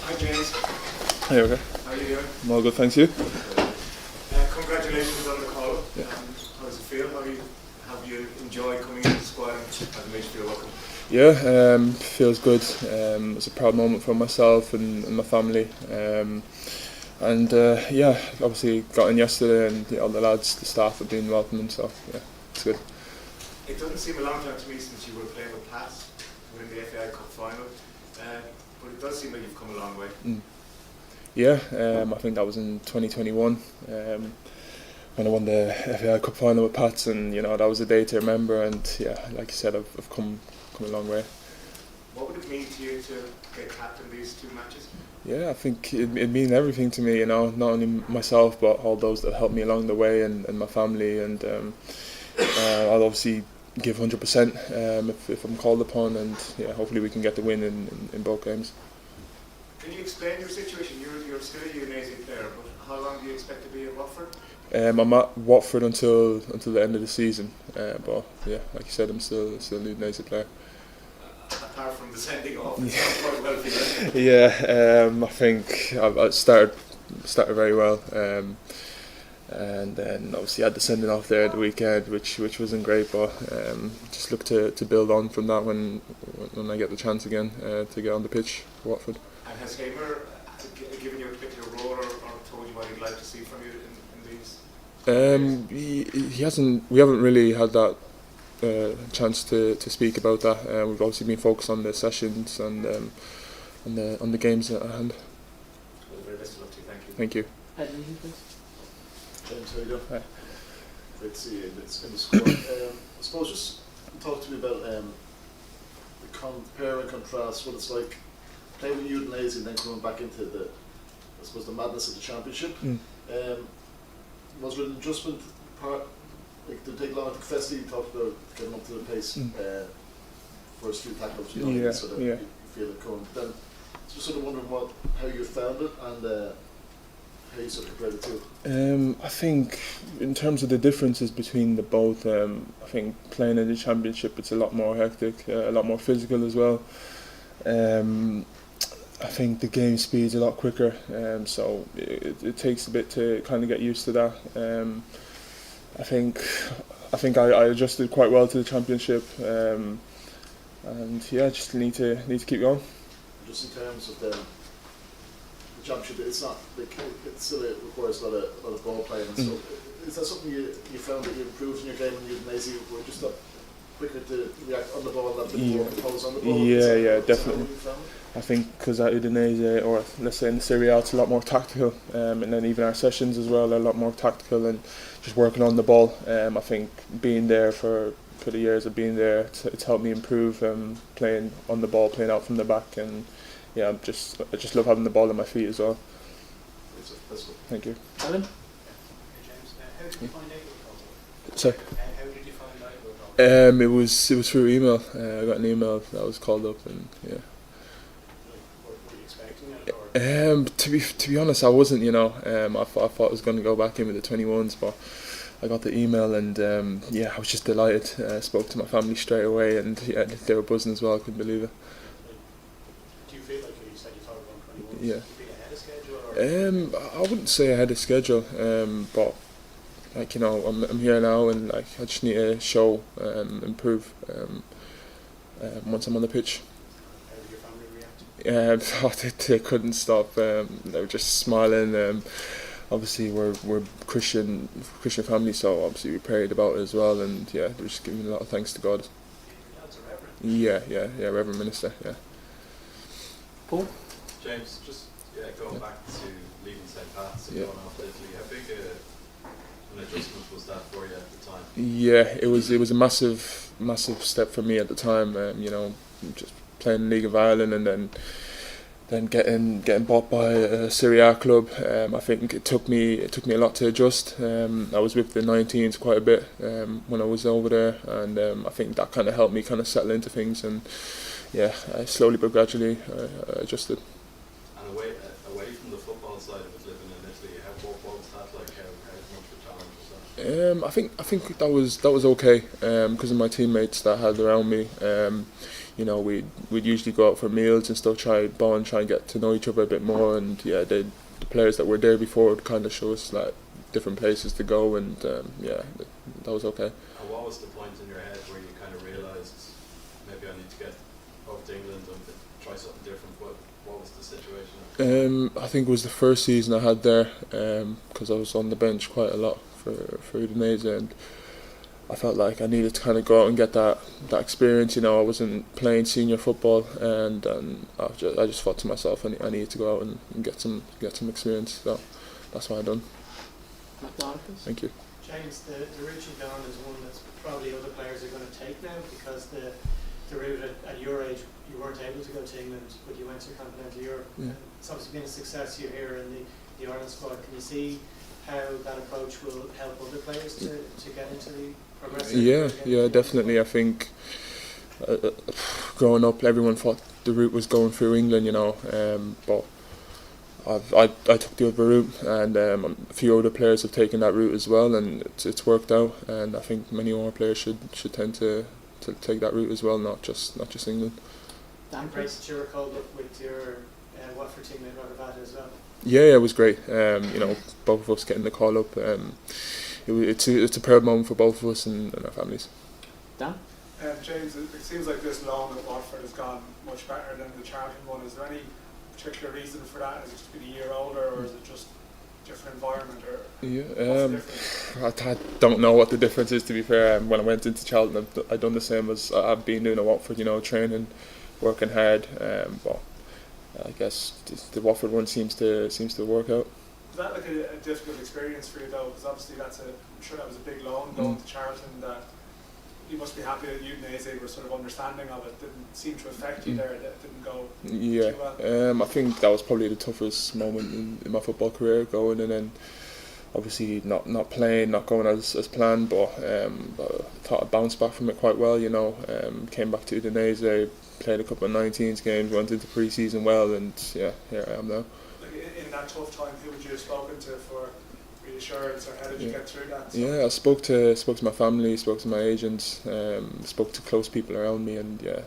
Hi James, Hey, okay. how are you doing? I'm all good, thanks. You? Congratulations on the call. Yeah. How does it feel? Have you enjoyed coming into the squad and has it made you feel welcome? Yeah, feels good. It's a proud moment for myself and my family. Yeah, obviously got in yesterday, and all the lads, the staff have been welcoming, so yeah, it's good. It doesn't seem a long time to me since you were playing with Pat winning the FAI Cup final, but it does seem like you've come a long way. Yeah, I think that was in 2021 when I won the FAI Cup final with Pats, and that was a day to remember. And yeah, like you said, I've come a long way. What would it mean to you to get captain these two matches? Yeah, I think it means everything to me. Not only myself, but all those that helped me along the way, and my family. And I'll obviously give 100% if I'm called upon, and yeah, hopefully we can get the win in both games. Can you explain your situation? You're still a Udinese player, but how long do you expect to be at Watford? I'm at Watford until the end of the season, but yeah, like you said, I'm still a Udinese player. Apart from the sending off, it's not quite well for you. Yeah, I think I started very well, and then obviously had the sending off there at the weekend, which wasn't great, but just look to build on from that when I get the chance again to get on the pitch for Watford. And has Hamer given you a particular role or told you what he'd like to see from you in these? He hasn't. We haven't really had that chance to speak about that. We've obviously been focused on the sessions and on the games at hand. Well, very best of luck to you. Thank you. Thank you. James, how you doing? Hi. Great to see you in the squad. I suppose just talk to me about the compare and contrast what it's like playing with Udinese and then coming back into the madness of the championship. Was there an adjustment part? Like, did it take long? I think Festi talked about getting up to the pace first few tackles, so that you feel it coming. But then just sort of wondering how you found it and how you sort of compared the two. I think in terms of the differences between the both, I think playing in the championship, it's a lot more hectic, a lot more physical as well. I think the game speed's a lot quicker, so it takes a bit to kind of get used to that. I think I adjusted quite well to the championship, and yeah, just need to keep going. Just in terms of the championship, it's not like it still requires a lot of ball playing. So is that something you found that you improved in your game when you were Udinese? Were just quicker to react on the ball, that bit more composed on the ball? Yeah, definitely. I think because at Udinese, or let's say in the Serie A, it's a lot more tactical, and then even our sessions as well are a lot more tactical and just working on the ball. I think being there for the years of being there, it's helped me improve playing on the ball, playing out from the back, and yeah, I just love having the ball at my feet as well. Thank you. Alan? Hey James, how did you find out your call? Sorry. How did you find out your call? It was through email. I got an email that I was called up, and yeah. Were you expecting it? To be honest, I wasn't. I thought I was going to go back in with the 21s, but I got the email, and yeah, I was just delighted. Spoke to my family straight away, and yeah, they were buzzing as well. I couldn't believe it. Do you feel like you said you thought about 21s? Yeah. Do you feel ahead of schedule? Or? I wouldn't say ahead of schedule, but like I'm here now, and like I just need to show, improve once I'm on the pitch. How did your family react? They couldn't stop. They were just smiling. Obviously, we're Christian family, so obviously we prayed about it as well, and yeah, they were just giving a lot of thanks to God. Your dad's a reverend. Yeah, Reverend Minister. Yeah. Paul? James, just going back to leaving St. Pat's and going off to Italy, how big an adjustment was that for you at the time? Yeah, it was a massive step for me at the time. Just playing League of Ireland and then getting bought by a Serie A club. I think it took me a lot to adjust. I was with the 19s quite a bit when I was over there, and I think that kind of helped me kind of settle into things. And yeah, I slowly but gradually adjusted. And away from the football side of it, living in Italy, what was that like? How much of a challenge was that? I think that was okay because of my teammates that I had around me. You know, we'd usually go out for meals and stuff, try and get to know each other a bit more. And yeah, the players that were there before would kind of show us like different places to go, and yeah, that was okay. And what was the point in your head where you kind of realised maybe I need to get over to England and try something different? What was the situation? I think it was the first season I had there because I was on the bench quite a lot for Udinese, and I felt like I needed to kind of go out and get that experience. You know, I wasn't playing senior football, and I just thought to myself, I needed to go out and get some experience. So that's what I done. Thank you. James, the route you've gone is one that probably other players are going to take now, because the route at your age, you weren't able to go to England, but you went to continental Europe. Yeah. It's obviously been a success here in the Ireland squad. Can you see how that approach will help other players to get into the progressive? Yeah, definitely. I think growing up, everyone thought the route was going through England, you know, but I took the other route, and a few other players have taken that route as well, and it's worked out. And I think many more players should tend to take that route as well, not just England. Great that you were called up with your Watford teammate Robert as well. Yeah, it was great. You know, both of us getting the call up. It's a proud moment for both of us and our families. Dan? James, it seems like this loan at Watford has gone much better than the Charlton one. Is there any particular reason for that? Is it just being a year older, or is it just different environment, or what's the difference? I don't know what the difference is, to be fair. When I went into Charlton, I'd done the same as I've been doing at Watford, you know, training, working hard. But I guess the Watford one seems to work out. Was that like a difficult experience for you though? Because obviously I'm sure that was a big loan going to Charlton. That you must be happy that Udinese were sort of understanding of it. Didn't seem to affect you there. That didn't go too well. I think that was probably the toughest moment in my football career, going, and then obviously not playing, not going as planned. But I thought I bounced back from it quite well. You know, came back to Udinese, played a couple of 19s games, went into pre-season well, and yeah, here I am now. Like in that tough time, who would you have spoken to for reassurance, or how did you get through that? Yeah, I spoke to my family, spoke to my agents, spoke to close people around me, and yeah,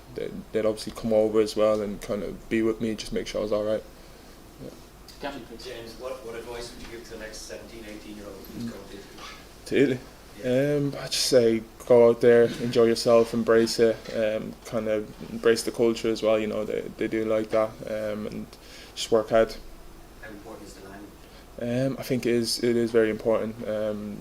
they'd obviously come over as well and kind of be with me, just make sure I was all right. Yeah. James, what advice would you give to the next 17, 18-year-old who's going to Italy? Yeah. I'd just say go out there, enjoy yourself, embrace it, kind of embrace the culture as well. You know, they do like that, and just work hard. How important is the language? I think it is very important.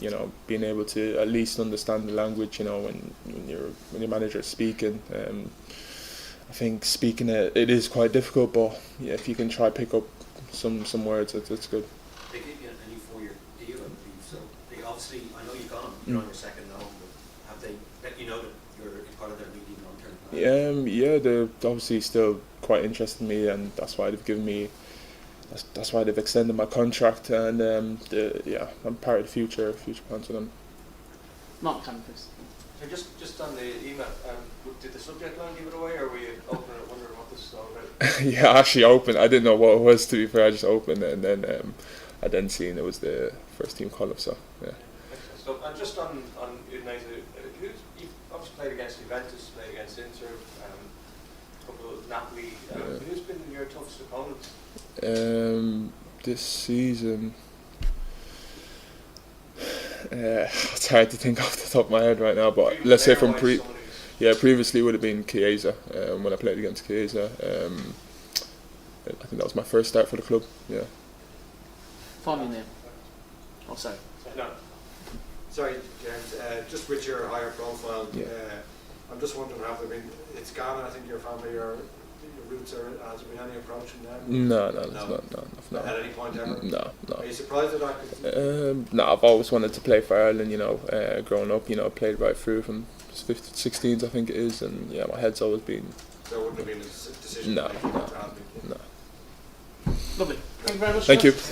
You know, being able to at least understand the language. You know, when your manager is speaking. I think speaking it is quite difficult, but yeah, if you can try pick up some words, it's good. They gave you a new 4-year deal, I believe. So they obviously, I know you've gone, you're on your second loan, but have they let you know that you're part of their medium long-term plan? Yeah, they're obviously still quite interested in me, and that's why they've given me. That's why they've extended my contract, and I'm part of the future plans for them. Mark Campus. So just on the email, did the subject line give it away, or were you opening it wondering what this is all about? Yeah, I actually opened. I didn't know what it was, to be fair. I just opened it, and then I then seen it was the first team call up. So yeah. So and just on Udinese, you've obviously played against Juventus, played against Inter, a couple of Napoli. Who's been your toughest opponents? This season. It's hard to think off the top of my head right now, but let's say from previously would have been Chiesa when I played against Chiesa. I think that was my first start for the club. Yeah. Final name. Oh, sorry. No. Sorry, James. Just with your higher profile, Yeah. I'm just wondering, have there been? It's Ghana. I think your family, your roots are. Has there been any approach from them? No, Not at any point ever. No. Are you surprised at that? No, I've always wanted to play for Ireland. You know, growing up, you know, I played right through from 16s, I think it is, and yeah, my head's always been. There wouldn't have been a decision. No. Lovely. Thank you very much. Thank you.